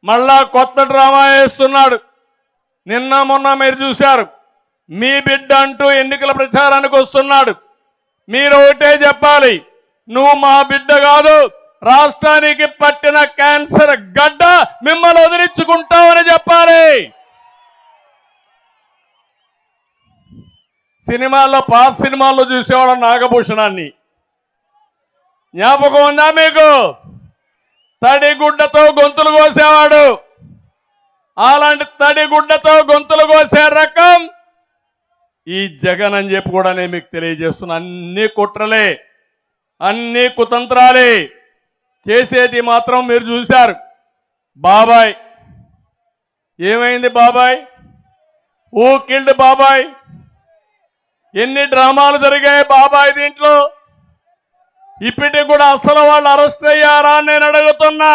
మళ్ళా కొత్త డ్రామా వేస్తున్నాడు. నిన్న మొన్న మీరు చూశారు. మీ బిడ్డ అంటూ ఎన్నికల ప్రచారానికి వస్తున్నాడు. మీరు ఒకటే చెప్పాలి, నువ్వు మా బిడ్డ కాదు, రాష్ట్రానికి పట్టిన క్యాన్సర్ గడ్డ, మిమ్మల్ని వదిలించుకుంటామని చెప్పాలి. సినిమాల్లో పాత సినిమాల్లో చూసేవాడు నాగభూషణాన్ని, జ్ఞాపకం ఉందా మీకు? తడిగుడ్డతో గొంతులు కోసేవాడు. అలాంటి తడిగుడ్డతో గొంతులు కోసే రకం ఈ జగన్ అని చెప్పి కూడా నేను మీకు తెలియజేస్తున్నా. అన్ని కుట్రలే, అన్ని కుతంత్రాలే, చేసేది మాత్రం మీరు చూశారు. బాబాయ్ ఏమైంది? బాబాయ్ ఊ కిల్డ్ బాబాయ్. ఎన్ని డ్రామాలు జరిగాయి బాబాయ్ దీంట్లో. ఇప్పటికి కూడా అసలు వాళ్ళు అరెస్ట్ అయ్యారా అని నేను అడుగుతున్నా.